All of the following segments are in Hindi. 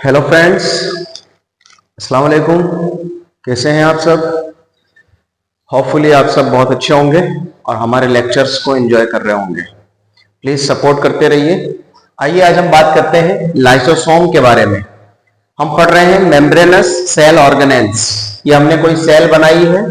हेलो फ्रेंड्स, अस्सलाम वालेकुम। कैसे हैं आप सब? होपफुली आप सब बहुत अच्छे होंगे और हमारे लेक्चर्स को एंजॉय कर रहे होंगे। प्लीज सपोर्ट करते रहिए। आइए आज हम बात करते हैं लाइसोसोम के बारे में। हम पढ़ रहे हैं मेम्ब्रेनस सेल ऑर्गेनेल्स। ये हमने कोई सेल बनाई है,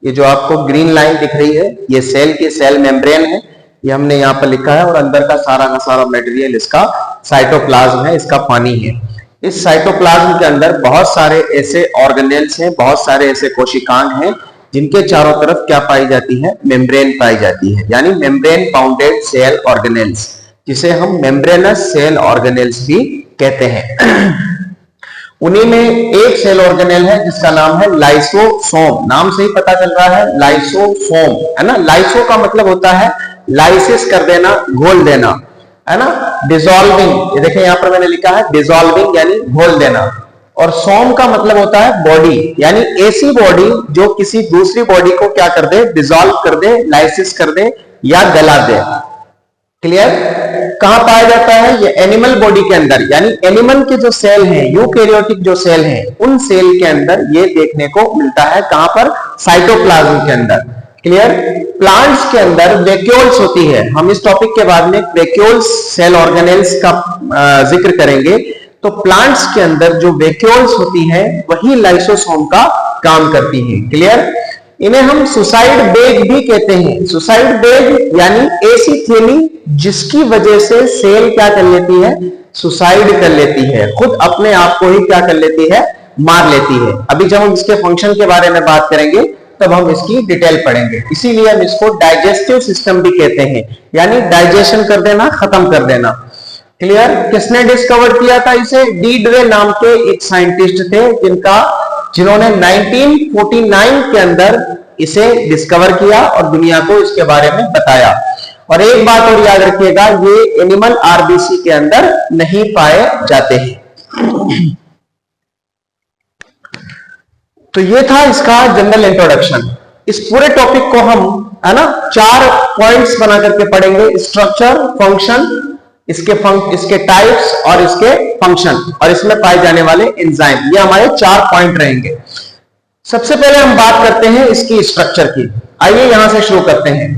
ये जो आपको ग्रीन लाइन दिख रही है ये सेल की सेल मेम्ब्रेन है। ये हमने यहाँ पर लिखा है और अंदर का सारा मटेरियल इसका साइटोप्लाज्म है, इसका पानी है। इस साइटोप्लाज्म के अंदर बहुत सारे ऐसे ऑर्गेनेल्स हैं, बहुत सारे ऐसे कोशिकांग हैं जिनके चारों तरफ क्या पाई जाती है? मेम्ब्रेन पाई जाती है, यानी मेम्ब्रेन बाउंडेड सेल ऑर्गेनेल्स, जिसे हम मेम्ब्रेनस सेल ऑर्गेनेल्स भी कहते हैं। उन्हीं में एक सेल ऑर्गेनेल है जिसका नाम है लाइसोसोम। नाम से ही पता चल रहा है लाइसोसोम, है ना। लाइसो का मतलब होता है लाइसिस कर देना, घोल देना, है ना। डिसॉल्विंग, ये देखिए यहां पर मैंने लिखा है डिसॉल्विंग यानी घोल देना। और सोम का मतलब होता है बॉडी, यानी ऐसी बॉडी जो किसी दूसरी बॉडी को क्या कर दे? डिसॉल्व कर दे, लाइसिस कर दे या गला दे। क्लियर? कहां पाया जाता है? ये एनिमल बॉडी के अंदर, यानी एनिमल के जो सेल हैं, यूकैरियोटिक जो सेल हैं, उन सेल के अंदर ये देखने को मिलता है। कहां पर? साइटोप्लाज्म के अंदर। क्लियर? प्लांट्स के अंदर वैक्यूल्स होती है। हम इस टॉपिक के बाद में वैक्यूल्स सेल ऑर्गेनेल्स का जिक्र करेंगे। तो प्लांट्स के अंदर जो वैक्यूल्स होती है वही लाइसोसोम का काम करती है। क्लियर? इन्हें हम सुसाइड बैग भी कहते हैं। सुसाइड बैग यानी ऐसी थैली जिसकी वजह से सेल क्या कर लेती है? सुसाइड कर लेती है, खुद अपने आप को ही क्या कर लेती है? मार लेती है। अभी जब हम इसके फंक्शन के बारे में बात करेंगे तब हम इसकी डिटेल पढ़ेंगे। इसीलिए हम इसको डाइजेस्टिव सिस्टम भी कहते हैं, यानी डाइजेशन कर देना, खत्म कर देना। क्लियर? किसने डिस्कवर किया था इसे? डी ड्रे नाम के एक साइंटिस्ट थे जिन्होंने 1949 के अंदर इसे डिस्कवर किया और दुनिया को इसके बारे में बताया। और एक बात और याद रखिएगा, ये एनिमल आरबीसी के अंदर नहीं पाए जाते हैं। तो ये था इसका जनरल इंट्रोडक्शन। इस पूरे टॉपिक को हम, है ना, 4 पॉइंट्स बना करके पढ़ेंगे। स्ट्रक्चर, फंक्शन, इसके टाइप्स और इसके फंक्शन, और इसमें पाए जाने वाले एंजाइम। ये हमारे 4 पॉइंट रहेंगे। सबसे पहले हम बात करते हैं इसकी स्ट्रक्चर की। आइए यहां से शुरू करते हैं।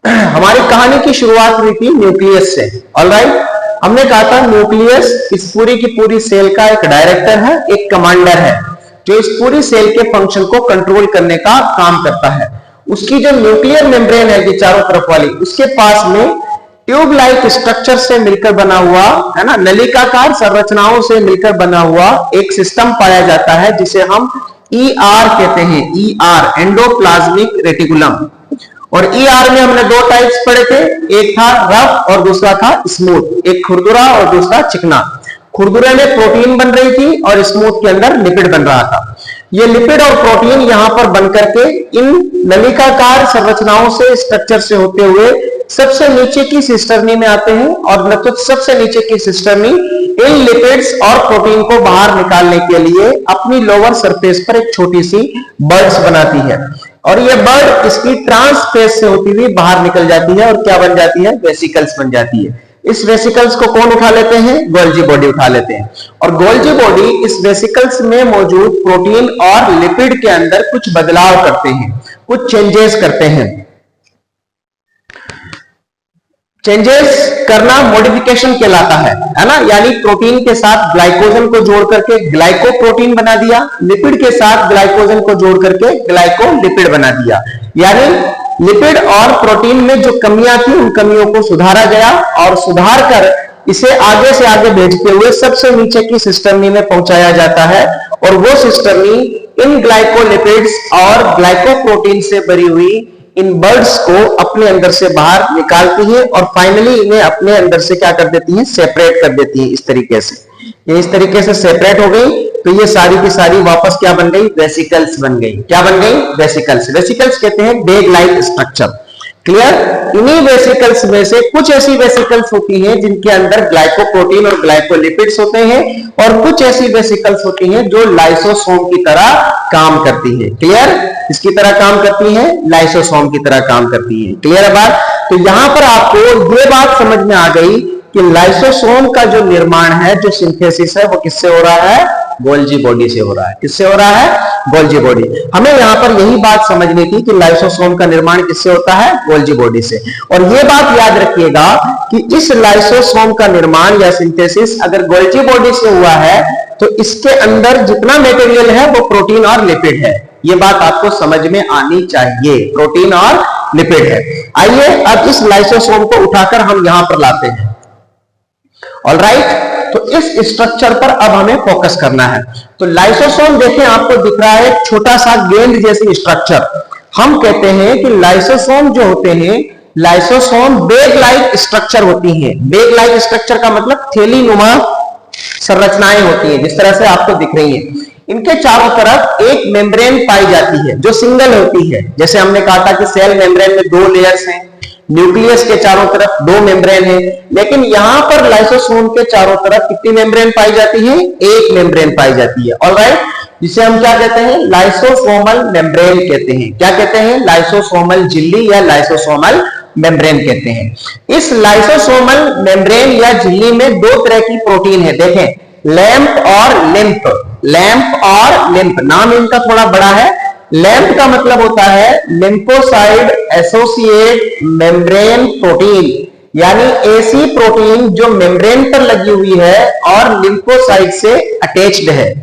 हमारी कहानी की शुरुआत हुई थी न्यूक्लियस से। ऑलराइट, हमने कहा था न्यूक्लियस इस पूरी की पूरी सेल का एक डायरेक्टर है, एक कमांडर है, जो इस पूरी सेल के फंक्शन को कंट्रोल करने का काम करता है। उसकी जो न्यूक्लियर मेम्ब्रेन है, ये चारों तरफ वाली, उसके पास में ट्यूब लाइक स्ट्रक्चर से मिलकर बना हुआ, है ना, नलिकाकार संरचनाओं से मिलकर बना हुआ एक सिस्टम पाया जाता है जिसे हम ER कहते हैं। ER, endoplasmic reticulum. और ER में हमने 2 टाइप्स पढ़े थे, एक था रफ और दूसरा था स्मूथ। एक खुरदुरा और दूसरा चिकना। खुरदुरे में प्रोटीन बन रही थी और स्मूथ के अंदर लिपिड बन रहा था। ये लिपिड और प्रोटीन यहां पर बनकर के इन नलिकाकार संरचनाओं से, स्ट्रक्चर से होते हुए सबसे नीचे की सिस्टर्नी में आते हैं, और न तो सबसे नीचे की सिस्टर्नी इन लिपिड्स और प्रोटीन को बाहर निकालने के लिए अपनी लोअर सरफेस पर एक छोटी सी बर्ड्स बनाती है। और ये बर्ड इसकी ट्रांसफेस से होती हुई बाहर निकल जाती है और क्या बन जाती है? वेसिकल्स बन जाती है। इस वेसिकल्स को कौन उठा लेते हैं? गोल्जी बॉडी उठा लेते हैं। और गोल्जी बॉडी इस वेसिकल्स में मौजूद प्रोटीन और लिपिड के अंदर कुछ बदलाव करते हैं, कुछ चेंजेस करते हैं। चेंजेस करना मॉडिफिकेशन कहलाता है ना। यानी प्रोटीन के साथ ग्लाइकोजन को जोड़ करके ग्लाइकोप्रोटीन बना दिया, लिपिड के साथ ग्लाइकोजन को जोड़ करके ग्लाइकोलिपिड बना दिया। यानी लिपिड और प्रोटीन में जो कमियां थी उन कमियों को सुधारा गया, और सुधार कर इसे आगे से आगे भेजते हुए सबसे नीचे की सिस्टर्नी में पहुंचाया जाता है। और वो सिस्टर्नी इन ग्लाइकोलिपिड्स और ग्लाइकोप्रोटीन से भरी हुई इन बर्ड्स को अपने अंदर से बाहर निकालती है और फाइनली इन्हें अपने अंदर से क्या कर देती है? सेपरेट कर देती है। इस तरीके से ये इस तरीके से सेपरेट हो गई, तो ये सारी की सारी वापस क्या बन गई? वेसिकल्स बन गई। क्या बन गई? वेसिकल्स। वेसिकल्स कहते हैं बैग लाइक स्ट्रक्चर। क्लियर? इन्हीं वेसिकल्स में से कुछ ऐसी वेसिकल्स होती हैं जिनके अंदर ग्लाइकोप्रोटीन और ग्लाइकोलिपिड्स होते हैं, और कुछ ऐसी वेसिकल्स होती हैं जो लाइसोसोम की तरह काम करती है। क्लियर? इसकी तरह काम करती है, लाइसोसोम की तरह काम करती है। क्लियर है बात? तो यहां पर आपको ये बात समझ में आ गई कि लाइसोसोम का जो निर्माण है, जो सिंथेसिस है, वो किससे हो रहा है? गोल्जी बॉडी से हो रहा है। किससे हो रहा है? Golgi body. हमें यहां पर यही बात समझनी थी कि लाइसोसोम का निर्माण किससे होता है? गोल्जी बॉडी से। और यह बात याद रखिएगा कि इस लाइसोसोम का निर्माण या सिंथेसिस अगर गोल्जी बॉडी से हुआ है तो इसके अंदर जितना मटेरियल है वो प्रोटीन और लिपिड है। ये बात आपको समझ में आनी चाहिए, प्रोटीन और लिपिड है। आइए अब इस लाइसोसोम को उठाकर हम यहां पर लाते हैं। ऑलराइट, तो इस स्ट्रक्चर पर अब हमें फोकस करना है। तो लाइसोसोम देखें, आपको दिख रहा है छोटा सा गेंद जैसी स्ट्रक्चर। हम कहते हैं कि लाइसोसोम जो होते हैं, लाइसोसोम बेग लाइक स्ट्रक्चर होती हैं। बेग लाइक स्ट्रक्चर का मतलब थैली नुमा संरचनाएं होती हैं, जिस तरह से आपको दिख रही हैं। इनके चारों तरफ एक मेम्ब्रेन पाई जाती है जो सिंगल होती है। जैसे हमने कहा था कि सेल मेम्ब्रेन में 2 लेयर्स हैं, न्यूक्लियस के चारों तरफ 2 मेम्ब्रेन है, लेकिन यहां पर लाइसोसोम के चारों तरफ कितनी मेम्ब्रेन पाई जाती है? एक मेम्ब्रेन पाई जाती है। ऑलराइट, जिसे हम क्या कहते हैं? लाइसोसोमल मेम्ब्रेन कहते हैं। क्या कहते हैं? लाइसोसोमल झिल्ली या लाइसोसोमल मेम्ब्रेन कहते हैं। इस लाइसोसोमल मेम्ब्रेन या झिल्ली में 2 तरह की प्रोटीन है। देखें, लैंप और लिम्फ। लैंप और लिम्फ, नाम इनका थोड़ा बड़ा है। लैंप का मतलब होता है लिम्फोसाइड एसोसिएट मेम्ब्रेन प्रोटीन, यानी ऐसी प्रोटीन जो मेम्ब्रेन पर लगी हुई है और लिम्फोसाइड से अटैच्ड है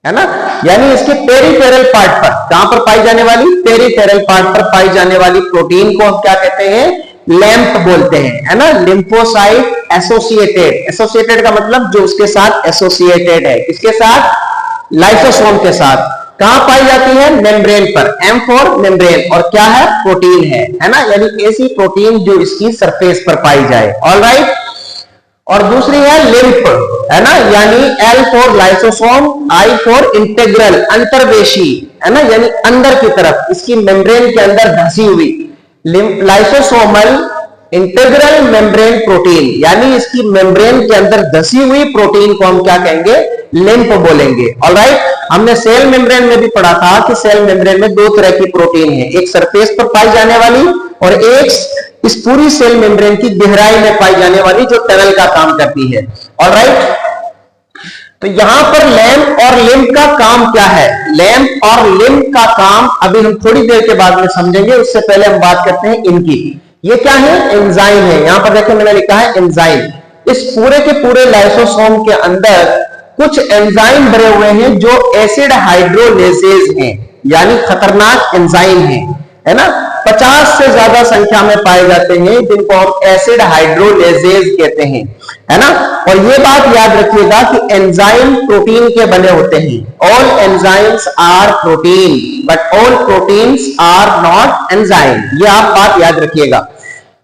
ना। यानी इसके पेरिफेरल पार्ट पर, कहां पर पाई जाने वाली? पेरिफेरल पार्ट पर पाई जाने वाली प्रोटीन को हम क्या कहते हैं? लैंप बोलते हैं, है ना। लिम्फोसाइट एसोसिएटेड, एसोसिएटेड का मतलब जो उसके साथ एसोसिएटेड है, किसके साथ? लाइसोसोम के साथ। कहां पाई जाती है? मेम्ब्रेन पर। एम फॉर मेम्ब्रेन, और क्या है? प्रोटीन है ना। यानी ऐसी प्रोटीन जो इसकी सरफेस पर पाई जाए। ऑलराइट, और दूसरी है लिम्फ, है ना, यानी L for lysosome, I for integral, अंतर्वेशी, है ना, यानी अंदर की तरफ, इसकी मेम्ब्रेन के अंदर धंसी हुई। लाइसोसोमल इंटेग्रल मेम्ब्रेन प्रोटीन, यानी इसकी मेम्ब्रेन के अंदर धसी हुई प्रोटीन को हम क्या कहेंगे? लिम्फ बोलेंगे। ऑलराइट, हमने सेल मेम्ब्रेन में भी पढ़ा था कि सेल मेम्ब्रेन में 2 तरह की प्रोटीन है, एक सरफेस पर पाई जाने वाली और एक इस पूरी सेल मेम्ब्रेन की गहराई में पाई जाने वाली जो टनल का काम करती है। ऑलराइट, तो यहां पर लैंप और लिम्फ का काम क्या है? लैंप और लिम्फ का काम अभी हम थोड़ी देर के बाद में समझेंगे। उससे पहले हम बात करते हैं इनकी। ये क्या है? एंजाइम है। यहां पर देखिए मैंने लिखा है एंजाइम। इस पूरे के पूरे लाइसोसोम के अंदर कुछ एंजाइम भरे हुए हैं जो एसिड हाइड्रोलेसेज हैं, यानी खतरनाक एंजाइम है ना। 50 से ज्यादा संख्या में पाए जाते हैं जिनको हम एसिड हाइड्रोलेसेज कहते हैं, है ना। और ये बात याद रखिएगा कि एंजाइम प्रोटीन के बने होते हैं। All enzymes are protein but all proteins are not enzyme. ये आप बात याद रखिएगा।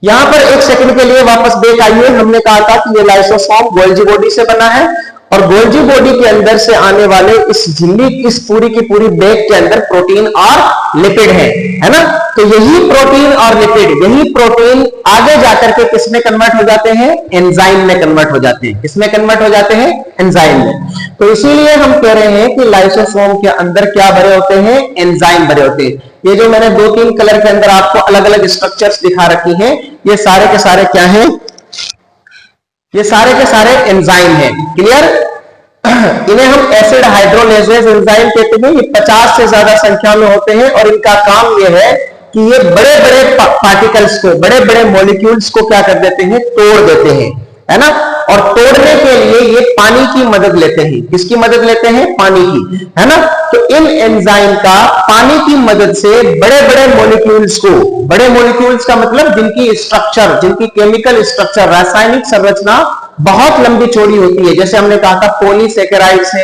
यहां पर एक सेकंड के लिए वापस बैक आइए। हमने कहा था कि ये लाइसोसोम गोल्जी बॉडी से बना है और गोल्जी बॉडी के अंदर से आने वाले इस झिल्ली, इस पूरी की पूरी बैग के अंदर प्रोटीन और लिपिड है ना। तो यही प्रोटीन और लिपिड, यही प्रोटीन आगे जाकर के किस में कन्वर्ट हो जाते हैं? एंजाइम में कन्वर्ट हो जाते हैं। किस में कन्वर्ट हो जाते हैं? एंजाइम में। तो इसीलिए हम कह रहे हैं कि लाइसोसोम के अंदर क्या भरे होते हैं? एंजाइम भरे होते हैं। ये जो मैंने 2-3 कलर के अंदर आपको अलग अलग स्ट्रक्चर्स दिखा रखी हैं, ये सारे के सारे क्या हैं? ये सारे के सारे एंजाइम हैं। क्लियर? इन्हें हम एसिड हाइड्रोलेसेज एंजाइम कहते हैं। ये 50 से ज्यादा संख्या में होते हैं और इनका काम ये है कि ये बड़े बड़े पार्टिकल्स को, बड़े बड़े मॉलिक्यूल्स को क्या कर देते हैं? तोड़ देते हैं, है ना। और तोड़ने के लिए ये पानी की मदद लेते हैं। किसकी मदद लेते हैं? पानी की, है ना। तो इन एंजाइम का पानी की मदद से बड़े बड़े मॉलिक्यूल्स को, बड़े मॉलिक्यूल्स का मतलब जिनकी स्ट्रक्चर, जिनकी केमिकल स्ट्रक्चर, रासायनिक संरचना बहुत लंबी चौड़ी होती है, जैसे हमने कहा था पॉलीसेकेराइड्स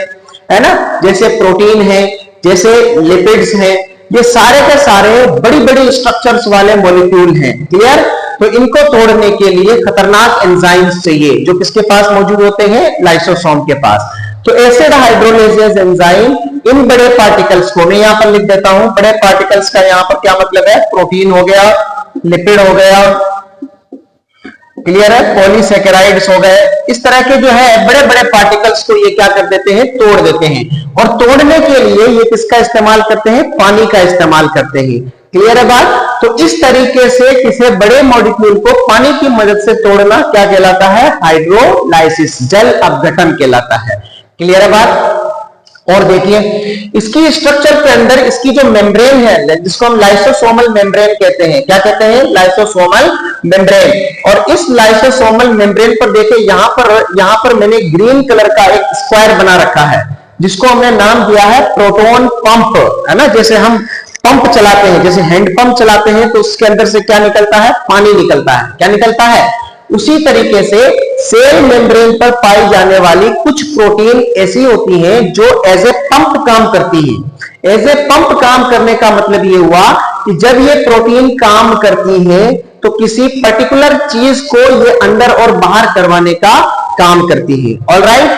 है ना, जैसे प्रोटीन है, जैसे लिपिड्स हैं, ये सारे के सारे बड़ी बड़ी स्ट्रक्चर्स वाले मॉलिक्यूल हैं। क्लियर? तो इनको तोड़ने के लिए खतरनाक एंजाइम्स चाहिए जो किसके पास मौजूद होते हैं? लाइसोसोम के पास। तो एसिड हाइड्रोलेसेज एंजाइम इन बड़े पार्टिकल्स को, मैं यहां पर लिख देता हूं, बड़े पार्टिकल्स का यहां पर क्या मतलब है? प्रोटीन हो गया, लिपिड हो गया, क्लियर है, पॉलीसेकेराइड्स हो गए, इस तरह के जो है बड़े बड़े पार्टिकल्स को ये क्या कर देते हैं? तोड़ देते हैं। और तोड़ने के लिए ये किसका इस्तेमाल करते हैं? पानी का इस्तेमाल करते हैं। क्लियर है बात? तो इस तरीके से किसी बड़े मॉलिक्यूल को पानी की मदद से तोड़ना क्या कहलाता है? हाइड्रोलाइसिस, जल अपघटन कहलाता है। क्लियर है बात? और देखिए इसकी स्ट्रक्चर के अंदर इसकी जो मेम्ब्रेन है जिसको हम लाइसोसोमल मेम्ब्रेन कहते हैं, क्या कहते हैं? Lysosomal membrane. और इस लाइसोसोमल मेम्ब्रेन पर देखिए यहां पर मैंने ग्रीन कलर का एक स्क्वायर बना रखा है जिसको हमने नाम दिया है प्रोटॉन पंप, है ना। जैसे हम पंप चलाते हैं, जैसे हैंड पंप चलाते हैं तो उसके अंदर से क्या निकलता है? पानी निकलता है। क्या निकलता है? उसी तरीके से सेल मेम्ब्रेन पर पाई जाने वाली कुछ प्रोटीन ऐसी होती हैं जो एज ए पंप काम करती है। एज ए पंप काम करने का मतलब ये हुआ कि जब ये प्रोटीन काम करती है तो किसी पर्टिकुलर चीज को ये अंदर और बाहर करवाने का काम करती है। ऑलराइट,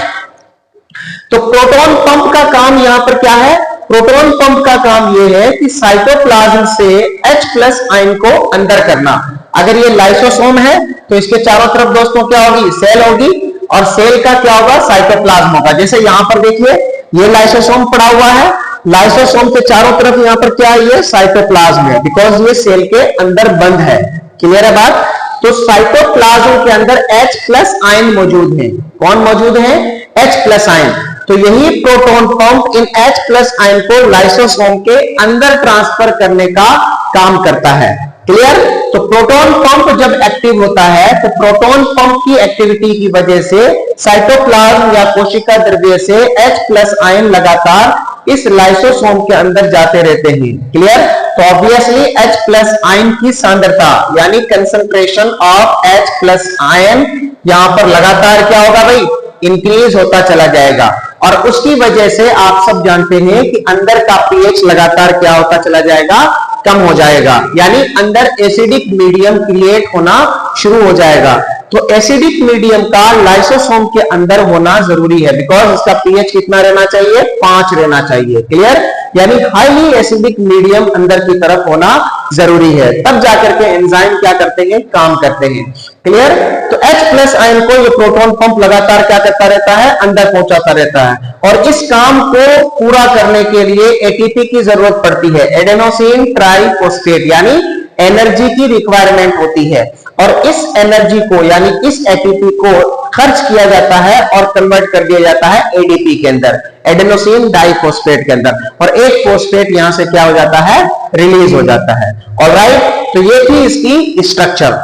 तो प्रोटॉन पंप का काम यहां पर क्या है? प्रोटॉन पंप का काम यह है कि साइटोप्लाज्म से H+ आयन को अंदर करना। अगर ये लाइसोसोम है तो इसके चारों तरफ दोस्तों क्या होगी? सेल होगी, और सेल का क्या होगा? साइटोप्लाज्म होगा। जैसे यहां पर देखिए ये लाइसोसोम पड़ा हुआ है, लाइसोसोम के चारों तरफ यहां पर क्या है? ये साइटोप्लाज्म है, बिकॉज ये सेल के अंदर बंद है। क्लियर है बात? तो साइटोप्लाज्म के अंदर H+ आयन मौजूद है। कौन मौजूद है? H+ ion. तो यही proton pump in H+ ion को लाइसोसोम के अंदर ट्रांसफर करने का काम करता है। क्लियर? तो प्रोटॉन पंप जब एक्टिव होता है तो प्रोटॉन पंप की एक्टिविटी की वजह से साइटोप्लाज्म या कोशिका द्रव्य से H+ आयन लगातार इस लाइसोसोम के अंदर जाते रहते हैं। क्लियर? तो ऑब्वियसली H+ आयन की सांद्रता यानी कंसंट्रेशन ऑफ H+ आयन यहां पर लगातार क्या होगा भाई? इंक्रीज होता चला जाएगा। और उसकी वजह से आप सब जानते हैं कि अंदर का पीएच लगातार क्या होता चला जाएगा? कम हो जाएगा, यानी अंदर एसिडिक मीडियम क्रिएट होना शुरू हो जाएगा। तो एसिडिक मीडियम का लाइसोसोम के अंदर होना जरूरी है, बिकॉज इसका पीएच कितना रहना चाहिए? 5 रहना चाहिए। क्लियर? यानी हाईली एसिडिक मीडियम अंदर की तरफ होना जरूरी है, तब जाकर के एंजाइम क्या करते हैं? काम करते हैं। क्लियर? तो H+ आयन को ये प्रोटॉन पंप लगातार क्या करता रहता है? अंदर पहुंचाता रहता है। और इस काम को पूरा करने के लिए एटीपी की जरूरत पड़ती है, एडेनोसिन ट्राइफॉस्फेट, यानी एनर्जी की रिक्वायरमेंट होती है। और इस एनर्जी को यानी इस एटीपी को खर्च किया जाता है और कन्वर्ट कर दिया जाता है एडीपी के अंदर, एडेनोसिन डाइफॉस्फेट के अंदर, और एक फॉस्फेट यहां से क्या हो जाता है? रिलीज हो जाता है। ऑलराइट, तो ये थी इसकी स्ट्रक्चर।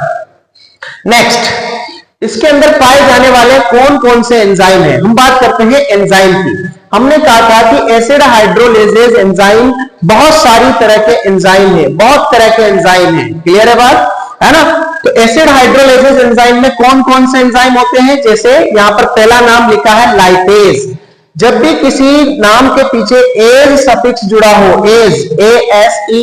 नेक्स्ट, इसके अंदर पाए जाने वाले कौन कौन से एंजाइम हैं? हम बात करते हैं एंजाइम की। हमने कहा था कि एसिड हाइड्रोलेजेज एंजाइम बहुत सारी तरह के एंजाइम है, बहुत तरह के एंजाइम है। क्लियर है बात? है ना? तो एसिड हाइड्रोलेजेज एंजाइम में कौन कौन से एंजाइम होते हैं? जैसे यहां पर पहला नाम लिखा है लाइपेज। जब भी किसी नाम के पीछे एज सफिक्स जुड़ा हो, एज, ASE,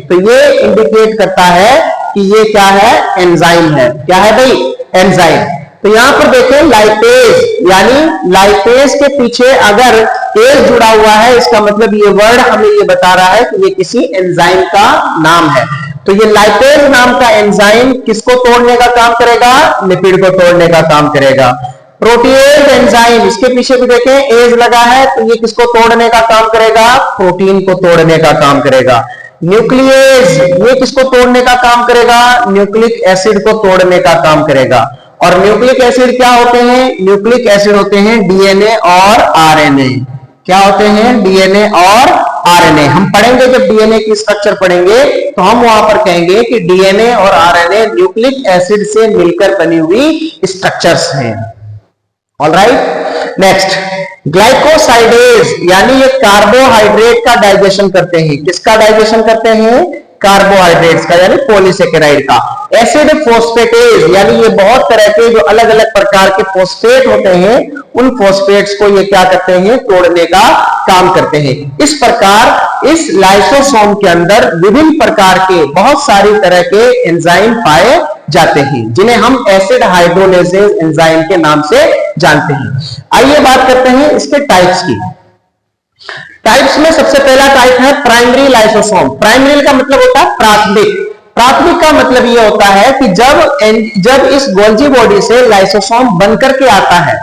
तो ये इंडिकेट करता है कि ये क्या है? एंजाइम है। क्या है भाई? एंजाइम। तो यहां पर देखें लाइपेज, यानी लाइपेज के पीछे अगर एज जुड़ा हुआ है इसका मतलब ये वर्ड हमें ये बता रहा है कि ये किसी एंजाइम का नाम है। तो ये लाइपेज नाम का एंजाइम किसको तोड़ने का काम करेगा? लिपिड को तोड़ने का काम करेगा। प्रोटीएज एंजाइम, इसके पीछे भी देखें एज लगा है, तो ये किसको तोड़ने का काम करेगा? प्रोटीन को तोड़ने का काम करेगा। न्यूक्लियेज, ये किसको तोड़ने का काम करेगा? न्यूक्लिक एसिड को तोड़ने का काम करेगा। और न्यूक्लिक एसिड क्या होते हैं? न्यूक्लिक एसिड होते हैं डीएनए और आरएनए। क्या होते हैं? डीएनए और आरएनए। हम पढ़ेंगे, जब डीएनए की स्ट्रक्चर पढ़ेंगे तो हम वहां पर कहेंगे कि डीएनए और आरएनए न्यूक्लिक एसिड से मिलकर बनी हुई स्ट्रक्चर्स हैं। ऑलराइट, नेक्स्ट, ग्लाइकोसाइडेज, यानी ये कार्बोहाइड्रेट का डाइजेशन करते हैं। किसका डाइजेशन करते हैं? कार्बोहाइड्रेट्स का, यानी पॉलीसेकेराइड का। एसिड फोस्फेटेज, यानी ये बहुत तरह के जो अलग अलग प्रकार के फोस्फेट होते हैं उन फोस्फेट्स को ये क्या करते हैं? तोड़ने का काम करते हैं। इस प्रकार इस लाइसोसोम के अंदर विभिन्न प्रकार के बहुत सारी तरह के एंजाइम पाए जाते हैं जिन्हें हम एसिड हाइड्रोलेजेज एंजाइम के नाम से जानते हैं। आइए बात करते हैं इसके टाइप्स की। टाइप्स में सबसे पहला टाइप है प्राइमरी लाइसोसोम। प्राइमरी का मतलब होता है प्राथमिक। प्राथमिक का मतलब यह होता है कि जब इस गोल्जी बॉडी से लाइसोसोम बनकर के आता है,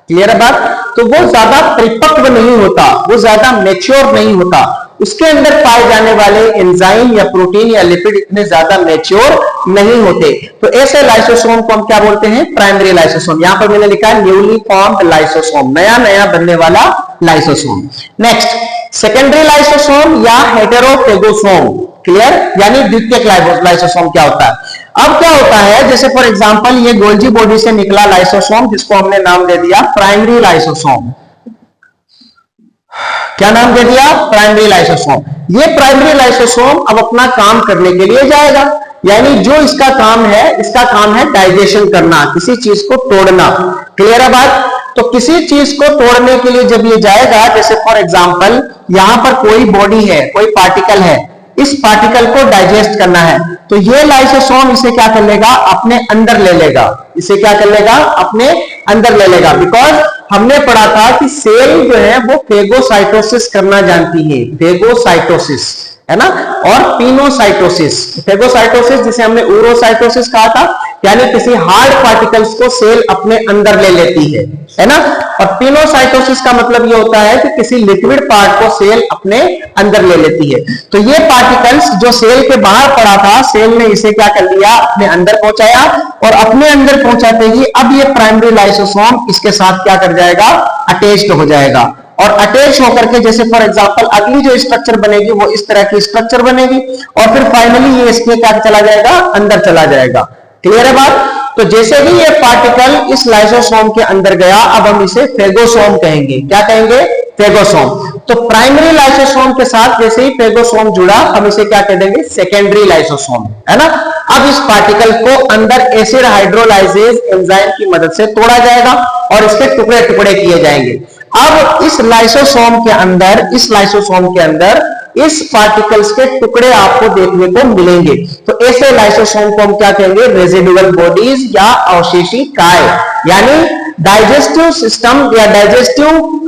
क्लियर है बात, तो वो ज्यादा परिपक्व नहीं होता, वो ज्यादा मैच्योर नहीं होता, उसके अंदर पाए जाने वाले एंजाइम या प्रोटीन या लिपिड इतने ज्यादा मैच्योर नहीं होते। तो ऐसे लाइसोसोम को हम क्या बोलते हैं? Primary lysosome. यहां पर मैंने लिखा है न्यूली फॉर्म्ड लाइसोसोम, नया नया बनने वाला लाइसोसोम। नेक्स्ट सेकेंडरी लाइसोसोम या हेटेरोफेगोसोम। क्लियर? यानी द्वितीयक लाइसोसोम क्या होता है? अब क्या होता है, जैसे फॉर एग्जांपल ये गोल्जी बॉडी से निकला लाइसोसोम जिसको हमने नाम दे दिया प्राइमरी लाइसोसोम। क्या नाम दे दिया? Primary lysosome. ये प्राइमरी लाइसोसोम अब अपना काम करने के लिए जाएगा, यानी जो इसका काम है डाइजेशन करना, किसी चीज को तोड़ना। क्लियर है बात? तो किसी चीज को तोड़ने के लिए जब ये जाएगा, जैसे फॉर एग्जांपल यहां पर कोई बॉडी है, कोई पार्टिकल है, इस पार्टिकल को डाइजेस्ट करना है, तो ये लाइसोसोम इसे क्या कर लेगा? अपने अंदर ले लेगा। इसे क्या कर लेगा? अपने अंदर ले लेगा। बिकॉज हमने पढ़ा था कि सेल जो है वो फेगोसाइटोसिस करना जानती है, फेगोसाइटोसिस है ना, और पिनोसाइटोसिस। फेगोसाइटोसिस जिसे हमने ऊरोसाइटोसिस कहा था, यानी किसी हार्ड पार्टिकल्स को सेल अपने अंदर ले लेती है ना। और पिनोसाइटोसिस का मतलब ये होता है कि किसी लिक्विड पार्ट को सेल अपने अंदर ले लेती है। तो ये पार्टिकल्स जो सेल के बाहर पड़ा था, सेल ने इसे क्या कर लिया? अपने अंदर पहुंचाया, और अपने अंदर पहुंचाते ही अब ये प्राइमरी लाइसोसोम इसके साथ क्या कर जाएगा? अटैच्ड हो जाएगा। और अटैच होकर के जैसे फॉर एग्जांपल अगली जो स्ट्रक्चर बनेगी वो इस तरह की स्ट्रक्चर बनेगी, और फिर फाइनली ये इसके क्या चला जाएगा? अंदर चला जाएगा। क्लियर है बात? तो जैसे ही ये पार्टिकल इस लाइसोसोम के अंदर गया, अब हम इसे फेगोसोम कहेंगे। क्या कहेंगे? फेगोसोम। तो प्राइमरी लाइसोसोम के साथ जैसे ही फेगोसोम जुड़ा, हम इसे क्या कह देंगे? सेकेंडरी लाइसोसोम, है ना। अब इस पार्टिकल को अंदर एसिड हाइड्रोलाइजेज एंजाइम की मदद से तोड़ा जाएगा और इसके टुकड़े टुकड़े किए जाएंगे। अब इस लाइसोसोम के अंदर इस पार्टिकल्स के टुकड़े आपको देखने को मिलेंगे। तो ऐसे लाइसोसोम को हम क्या कहेंगे? रेजिडुअल बॉडीज या अवशेषी काय। यानी डाइजेस्टिव सिस्टम या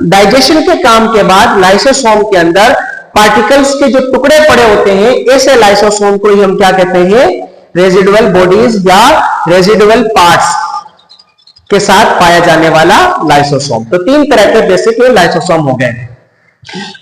डाइजेशन के काम के बाद लाइसोसोम के अंदर पार्टिकल्स के जो टुकड़े पड़े होते हैं, ऐसे लाइसोसोम को ही हम क्या कहते हैं? रेजिडुअल बॉडीज या रेजिडुअल पार्ट्स के साथ पाया जाने वाला लाइसोसोम। तो तीन तरह के बेसिक लाइसोसोम हो गए।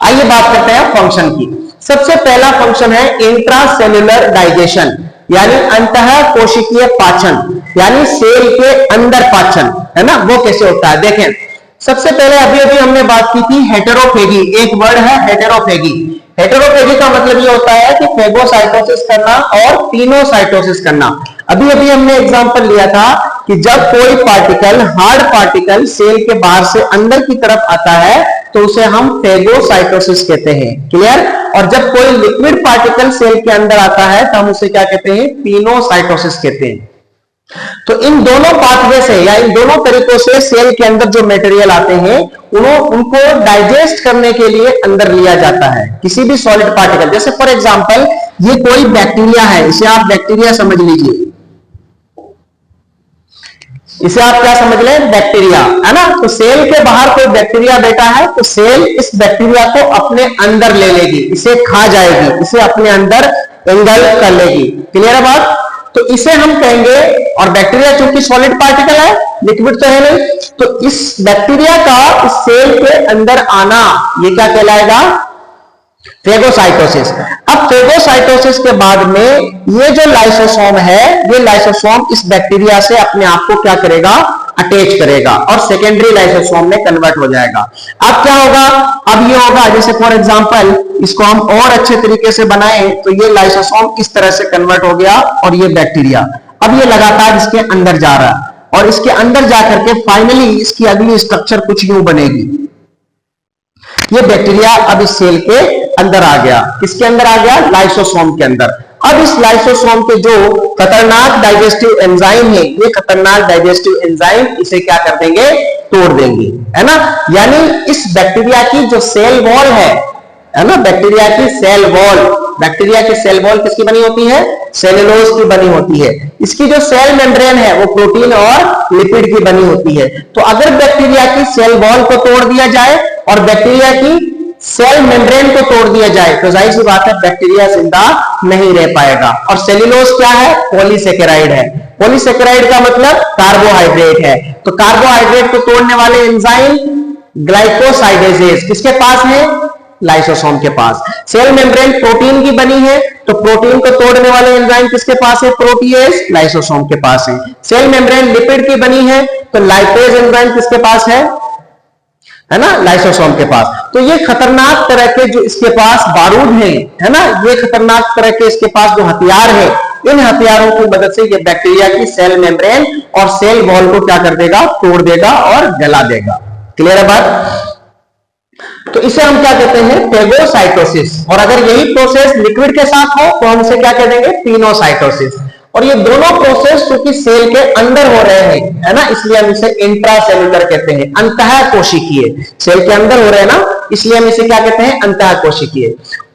आइए बात करते हैं फंक्शन की। सबसे पहला फंक्शन है इंट्रासेल्युलर डाइजेशन, यानी अंतः कोशिकीय पाचन, यानी सेल के अंदर पाचन, है ना। वो कैसे होता है देखें। सबसे पहले अभी हमने बात की थी हेटेरोफेगी। एक वर्ड है हेटेरोफेगी। हेटेरोफेगी का मतलब ये होता है कि फेगोसाइटोसिस करना और पिनोसाइटोसिस करना। अभी हमने एग्जांपल लिया था कि जब कोई पार्टिकल, हार्ड पार्टिकल सेल के बाहर से अंदर की तरफ आता है तो उसे हम फेगोसाइटोसिस कहते हैं। क्लियर? और जब कोई लिक्विड पार्टिकल सेल के अंदर आता है तो हम उसे क्या कहते हैं? पिनोसाइटोसिस कहते हैं। तो इन दोनों पाथवे से या इन दोनों तरीकों से सेल के अंदर जो मटेरियल आते हैं उनको डाइजेस्ट करने के लिए अंदर लिया जाता है किसी भी सॉलिड पार्टिकल। जैसे फॉर एग्जांपल ये कोई बैक्टीरिया है, इसे आप बैक्टीरिया समझ लीजिए, इसे आप क्या समझ लें? बैक्टीरिया, है ना। तो सेल के बाहर कोई बैक्टीरिया बैठा है तो सेल इस बैक्टीरिया को अपने अंदर ले लेगी, इसे खा जाएगी, इसे अपने अंदर एंगल्फ कर लेगी। क्लियर है बात? तो इसे हम कहेंगे, और बैक्टीरिया चूंकि सॉलिड पार्टिकल है, लिक्विड तो है नहीं, तो इस बैक्टीरिया का इस सेल के अंदर आना ये क्या कहलाएगा? फेगोसाइटोसिस। अब फेगोसाइटोसिस के बाद में ये जो लाइसोसोम है, ये लाइसोसोम इस बैक्टीरिया से अपने आप को क्या करेगा? अटैच करेगा और सेकेंडरी लाइसोसोम में कन्वर्ट हो जाएगा। अब क्या होगा? अब ये होगा, जैसे फॉर एग्जांपल इसको हम और अच्छे तरीके से बनाएं तो ये लाइसोसोम इस तरह से कन्वर्ट हो गया और ये बैक्टीरिया अब ये लगातार इसके अंदर जा रहा है और इसके अंदर जाकर के फाइनली इसकी अगली स्ट्रक्चर कुछ यूं बनेगी। ये बैक्टीरिया अब इस सेल के अंदर आ गया। किसके अंदर आ गया? लाइसोसोम के अंदर। अब इस लाइसोसोम के जो खतरनाक डाइजेस्टिव एंजाइम है, ये खतरनाक डाइजेस्टिव एंजाइम इसे क्या कर देंगे? तोड़ देंगे, है ना। यानी इस बैक्टीरिया की जो सेल वॉल है ना, बैक्टीरिया की सेल वॉल किसकी बनी होती है? सेलुलोज की बनी होती है। इसकी जो सेल मेम्ब्रेन है वो प्रोटीन और लिपिड की बनी होती है। तो अगर बैक्टीरिया की सेल वॉल को तोड़ दिया जाए और बैक्टीरिया की सेल मेम्ब्रेन को तोड़ दिया जाए तो जाहिर सी बात है बैक्टीरिया जिंदा नहीं रह पाएगा। और सेल्यूलोज क्या है? पॉलीसेकेराइड है। पॉलीसेकेराइड का मतलब कार्बोहाइड्रेट है। तो कार्बोहाइड्रेट को तोड़ने वाले एंजाइम ग्लाइकोसाइडेजेस किसके पास है? लाइसोसोम के पास। सेल मेम्ब्रेन प्रोटीन की बनी है, तो प्रोटीन को तोड़ने वाले एंजाइम किसके पास है? प्रोटीएज, लाइसोसोम के पास है। सेल मेम्ब्रेन लिपिड की बनी है, तो लाइपेज एंजाइम किसके पास है ना? लाइसोसोम के पास। तो ये खतरनाक तरह के जो इसके पास बारूद हैं, है ना, ये खतरनाक तरह के इसके पास जो हथियार है, इन हथियारों की मदद से ये बैक्टीरिया की सेल मेम्ब्रेन और सेल वॉल को क्या कर देगा? तोड़ देगा और गला देगा। क्लियर है बात? तो इसे हम क्या कहते हैं? फेगोसाइटोसिस। और अगर यही प्रोसेस लिक्विड के साथ हो तो हम इसे क्या कह देंगे? पिनोसाइटोसिस। और ये दोनों प्रोसेस क्योंकि सेल के अंदर हो रहे हैं, है ना, इसलिए हम इसे इंट्रासेल्युलर कहते हैं, अंतः कोशिकीय। सेल के अंदर हो रहे हैं ना, इसलिए हम इसे क्या कहते हैं? अंतः कोशिकीय।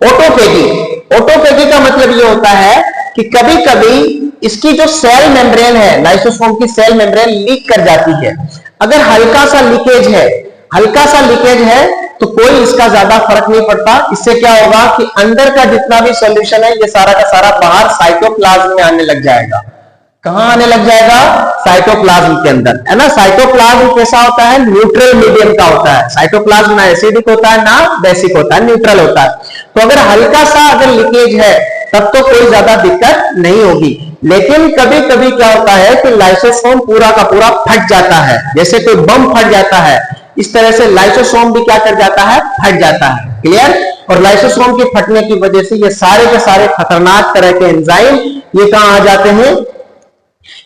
ऑटोफेगी, ऑटोफेगी का मतलब ये होता है कि कभी कभी इसकी जो सेल मेम्ब्रेन है, लाइसोसोम की सेल मेम्ब्रेन लीक कर जाती है। अगर हल्का सा लीकेज है, हल्का सा लीकेज है तो कोई इसका ज्यादा फर्क नहीं पड़ता। इससे क्या होगा कि अंदर का जितना भी सॉल्यूशन है ये सारा का सारा बाहर साइटोप्लाज्म में आने लग जाएगा। कहां आने लग जाएगा? साइटोप्लाज्म के अंदर, है ना। साइटोप्लाज्म कैसा होता है? न्यूट्रल मीडियम का होता है। साइटोप्लाज्म ना एसिडिक होता है ना बेसिक होता है, न्यूट्रल होता है। तो अगर हल्का सा अगर लीकेज है तब तो कोई ज्यादा दिक्कत नहीं होगी। लेकिन कभी कभी क्या होता है कि लाइसोसोम पूरा का पूरा फट जाता है, जैसे कोई बम फट जाता है, इस तरह से लाइसोसोम भी क्या कर जाता है? फट जाता है। क्लियर? और लाइसोसोम के फटने की वजह से ये सारे के सारे खतरनाक तरह के एंजाइम ये कहां आ जाते हैं?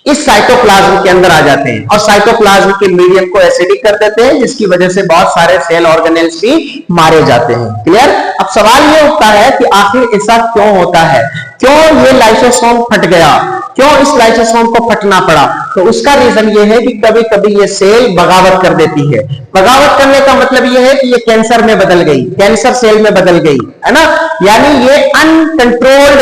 इस साइटोप्लाज्म के अंदर आ जाते हैं और साइटोप्लाज्म के मीडियम को एसिडिक कर देते हैं, जिसकी वजह से बहुत सारे सेल ऑर्गेनेल्स भी मारे जाते हैं। क्लियर? अब सवाल ये उठता है कि आखिर ऐसा क्यों होता है? क्यों ये लाइसोसोम फट गया? क्यों इस लाइसोसोम को फटना पड़ा? तो उसका रीजन ये है कि कभी कभी ये सेल बगावत कर देती है। बगावत करने का मतलब ये है कि ये कैंसर में बदल गई, कैंसर सेल में बदल गई, है ना। यानी ये अनकंट्रोल्ड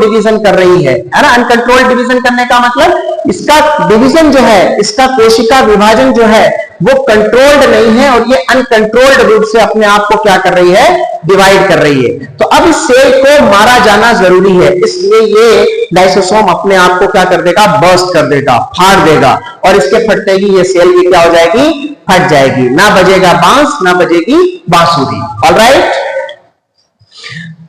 डिवीजन कर रही है ना। अनकंट्रोल्ड डिवीजन करने का मतलब इसका डिवीजन जो है, इसका कोशिका विभाजन जो है वो कंट्रोल्ड नहीं है और ये अनकंट्रोल्ड रूप से अपने आप को क्या कर रही है? डिवाइड कर रही है। तो अब इस सेल को मारा जाना जरूरी है, इसलिए ये लाइसोसोम अपने आप को क्या कर देगा? बर्स्ट कर देगा, फाड़ देगा, और इसके फटते ही ये सेल भी क्या हो जाएगी? फट जाएगी। ना बजेगा बांस, ना बजेगी बांसुरी। ऑलराइट?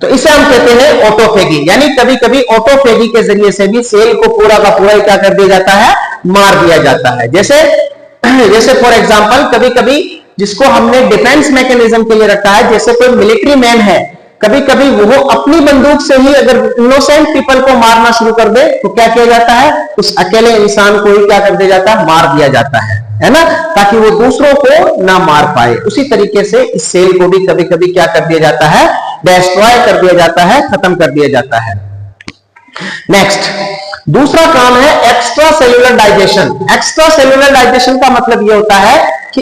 तो इसे हम कहते हैं ऑटोफेगी। यानी कभी कभी ऑटोफेगी के जरिए से भी सेल को पूरा का पूरा क्या कर दिया जाता है? मार दिया जाता है। जैसे फॉर एग्जांपल कभी कभी जिसको हमने डिफेंस मैकेनिज्म के लिए रखा है, जैसे कोई मिलिट्री मैन है, कभी कभी वो अपनी बंदूक से ही अगर इनोसेंट पीपल को मारना शुरू कर दे तो क्या किया जाता है? उस अकेले इंसान को ही क्या कर दिया जाता है? मार दिया जाता है ना, ताकि वो दूसरों को ना मार पाए। उसी तरीके से इस सेल को भी कभी कभी क्या कर दिया जाता है? डिस्ट्रॉय कर दिया जाता है, खत्म कर दिया जाता है। नेक्स्ट, दूसरा काम है extra cellular digestion. Extra cellular digestion का मतलब यह होता है